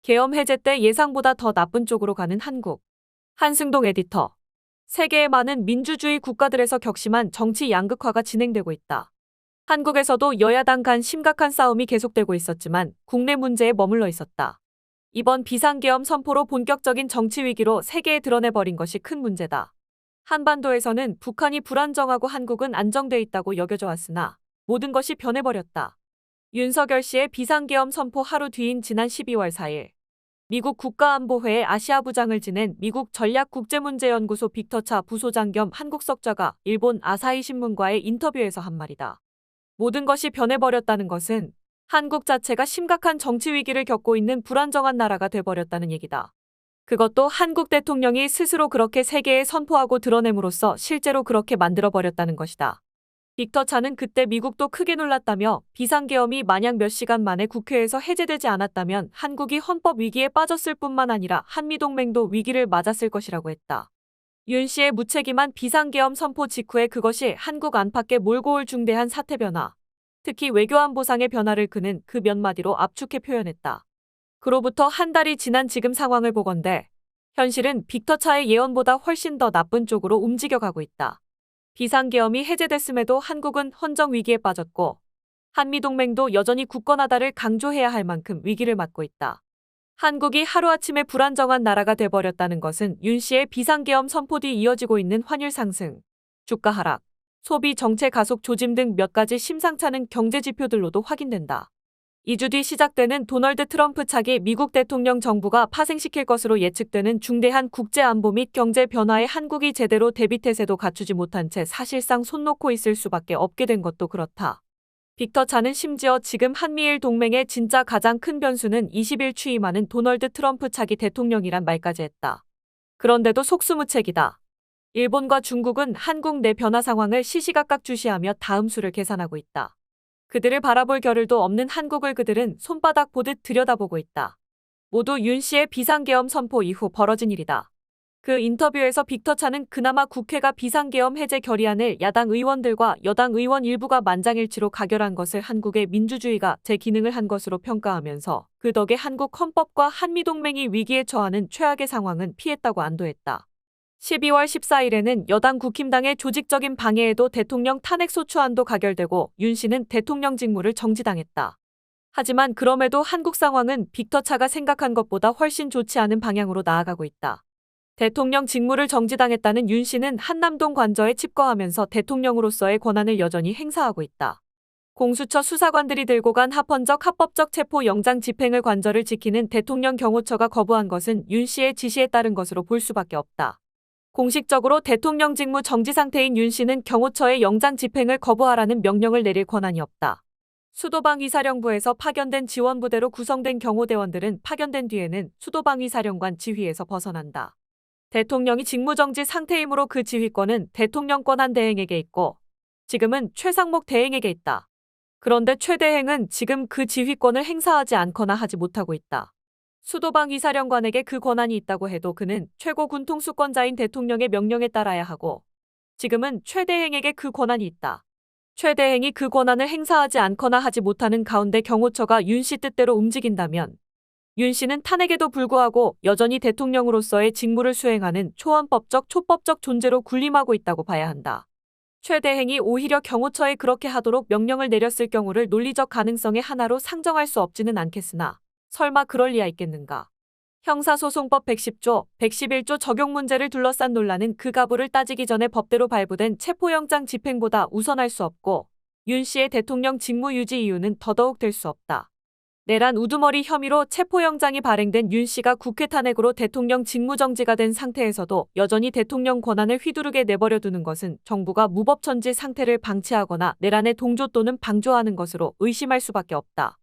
계엄 해제 때 예상보다 더 나쁜 쪽으로 가는 한국. 한승동 에디터. 세계의 많은 민주주의 국가들에서 격심한 정치 양극화가 진행되고 있다. 한국에서도 여야당 간 심각한 싸움이 계속되고 있었지만 국내 문제에 머물러 있었다. 이번 비상계엄 선포로 본격적인 정치 위기로 세계에 드러내버린 것이 큰 문제다. 한반도에서는 북한이 불안정하고 한국은 안정돼 있다고 여겨져 왔으나 모든 것이 변해버렸다. 윤석열 씨의 비상계엄 선포 하루 뒤인 지난 12월 4일 미국 국가안보회의 아시아 부장을 지낸 미국 전략국제문제연구소 빅터 차 부소장 겸 한국 석좌가 일본 아사히 신문과의 인터뷰에서 한 말이다. 모든 것이 변해버렸다는 것은 한국 자체가 심각한 정치 위기를 겪고 있는 불안정한 나라가 돼버렸다는 얘기다. 그것도 한국 대통령이 스스로 그렇게 세계에 선포하고 드러냄으로써 실제로 그렇게 만들어버렸다는 것이다. 빅터 차는 그때 미국도 크게 놀랐다며 비상계엄이 만약 몇 시간 만에 국회에서 해제되지 않았다면 한국이 헌법 위기에 빠졌을 뿐만 아니라 한미동맹도 위기를 맞았을 것이라고 했다. 윤 씨의 무책임한 비상계엄 선포 직후에 그것이 한국 안팎에 몰고 올 중대한 사태 변화, 특히 외교안보상의 변화를 그는 그 몇 마디로 압축해 표현했다. 그로부터 한 달이 지난 지금 상황을 보건대 현실은 빅터 차의 예언보다 훨씬 더 나쁜 쪽으로 움직여가고 있다. 비상계엄이 해제됐음에도 한국은 헌정 위기에 빠졌고 한미동맹도 여전히 굳건하다를 강조해야 할 만큼 위기를 맞고 있다. 한국이 하루아침에 불안정한 나라가 돼버렸다는 것은 윤 씨의 비상계엄 선포 뒤 이어지고 있는 환율 상승, 주가 하락, 소비 정체 가속 조짐 등 몇 가지 심상찮은 경제 지표들로도 확인된다. 2주 뒤 시작되는 도널드 트럼프 차기 미국 대통령 정부가 파생시킬 것으로 예측되는 중대한 국제안보 및 경제 변화에 한국이 제대로 대비태세도 갖추지 못한 채 사실상 손 놓고 있을 수밖에 없게 된 것도 그렇다. 빅터 차는 심지어 지금 한미일 동맹의 진짜 가장 큰 변수는 20일 취임하는 도널드 트럼프 차기 대통령이란 말까지 했다. 그런데도 속수무책이다. 일본과 중국은 한국 내 변화 상황을 시시각각 주시하며 다음 수를 계산하고 있다. 그들을 바라볼 겨를도 없는 한국을 그들은 손바닥 보듯 들여다보고 있다. 모두 윤 씨의 비상계엄 선포 이후 벌어진 일이다. 그 인터뷰에서 빅터 차는 그나마 국회가 비상계엄 해제 결의안을 야당 의원들과 여당 의원 일부가 만장일치로 가결한 것을 한국의 민주주의가 제 기능을 한 것으로 평가하면서 그 덕에 한국 헌법과 한미동맹이 위기에 처하는 최악의 상황은 피했다고 안도했다. 12월 14일에는 여당 국힘당의 조직적인 방해에도 대통령 탄핵소추안도 가결되고 윤 씨는 대통령 직무를 정지당했다. 하지만 그럼에도 한국 상황은 빅터 차가 생각한 것보다 훨씬 좋지 않은 방향으로 나아가고 있다. 대통령 직무를 정지당했다는 윤 씨는 한남동 관저에 칩거하면서 대통령으로서의 권한을 여전히 행사하고 있다. 공수처 수사관들이 들고 간 합법적 체포 영장 집행을 관저를 지키는 대통령 경호처가 거부한 것은 윤 씨의 지시에 따른 것으로 볼 수밖에 없다. 공식적으로 대통령 직무 정지 상태인 윤 씨는 경호처의 영장 집행을 거부하라는 명령을 내릴 권한이 없다. 수도방위사령부에서 파견된 지원부대로 구성된 경호대원들은 파견된 뒤에는 수도방위사령관 지휘에서 벗어난다. 대통령이 직무정지 상태이므로 그 지휘권은 대통령 권한 대행에게 있고 지금은 최상목 대행에게 있다. 그런데 최 대행은 지금 그 지휘권을 행사하지 않거나 하지 못하고 있다. 수도방위사령관에게 그 권한이 있다고 해도 그는 최고 군통수권자인 대통령의 명령에 따라야 하고 지금은 최 대행에게 그 권한이 있다. 최 대행이 그 권한을 행사하지 않거나 하지 못하는 가운데 경호처가 윤 씨 뜻대로 움직인다면 윤 씨는 탄핵에도 불구하고 여전히 대통령으로서의 직무를 수행하는 초헌법적 초법적 존재로 군림하고 있다고 봐야 한다. 최 대행이 오히려 경호처에 그렇게 하도록 명령을 내렸을 경우를 논리적 가능성의 하나로 상정할 수 없지는 않겠으나 설마 그럴 리야 있겠는가. 형사소송법 110조, 111조 적용 문제를 둘러싼 논란은 그 가부를 따지기 전에 법대로 발부된 체포영장 집행보다 우선할 수 없고 윤 씨의 대통령 직무 유지 이유는 더더욱 될 수 없다. 내란 우두머리 혐의로 체포영장이 발행된 윤 씨가 국회 탄핵으로 대통령 직무정지가 된 상태에서도 여전히 대통령 권한을 휘두르게 내버려두는 것은 정부가 무법천지 상태를 방치하거나 내란의 동조 또는 방조하는 것으로 의심할 수밖에 없다.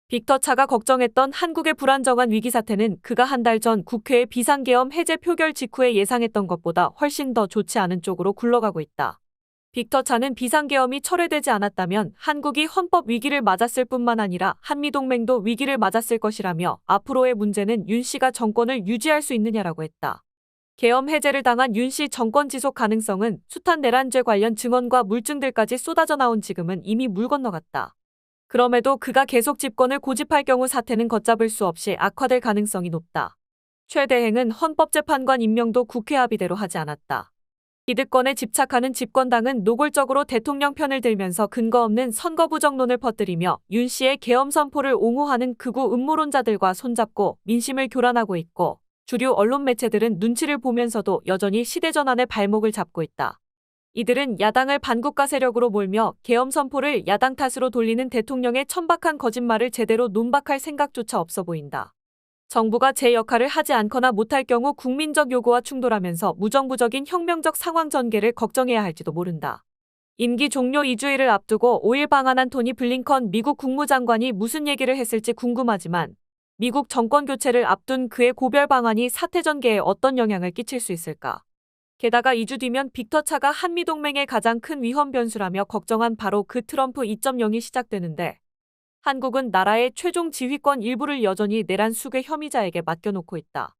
빅터 차가 걱정했던 한국의 불안정한 위기 사태는 그가 한 달 전 국회의 비상계엄 해제 표결 직후에 예상했던 것보다 훨씬 더 좋지 않은 쪽으로 굴러가고 있다. 빅터 차는 비상계엄이 철회되지 않았다면 한국이 헌법 위기를 맞았을 뿐만 아니라 한미동맹도 위기를 맞았을 것이라며 앞으로의 문제는 윤 씨가 정권을 유지할 수 있느냐라고 했다. 계엄 해제를 당한 윤 씨 정권 지속 가능성은 숱한 내란죄 관련 증언과 물증들까지 쏟아져 나온 지금은 이미 물 건너갔다. 그럼에도 그가 계속 집권을 고집할 경우 사태는 걷잡을 수 없이 악화될 가능성이 높다. 최 대행은 헌법재판관 임명도 국회 합의대로 하지 않았다. 기득권에 집착하는 집권당은 노골적으로 대통령 편을 들면서 근거 없는 선거 부정론을 퍼뜨리며 윤 씨의 계엄 선포를 옹호하는 극우 음모론자들과 손잡고 민심을 교란하고 있고, 주류 언론 매체들은 눈치를 보면서도 여전히 시대전환의 발목을 잡고 있다. 이들은 야당을 반국가 세력으로 몰며 계엄 선포를 야당 탓으로 돌리는 대통령의 천박한 거짓말을 제대로 논박할 생각조차 없어 보인다. 정부가 제 역할을 하지 않거나 못할 경우 국민적 요구와 충돌하면서 무정부적인 혁명적 상황 전개를 걱정해야 할지도 모른다. 임기 종료 2주일을 앞두고 5일 방한한 토니 블링컨 미국 국무장관이 무슨 얘기를 했을지 궁금하지만, 미국 정권 교체를 앞둔 그의 고별 방한이 사태 전개에 어떤 영향을 끼칠 수 있을까? 게다가 2주 뒤면 빅터 차가 한미동맹의 가장 큰 위험 변수라며 걱정한 바로 그 트럼프 2.0이 시작되는데, 한국은 나라의 최종 지휘권 일부를 여전히 내란 수괴 혐의자에게 맡겨놓고 있다.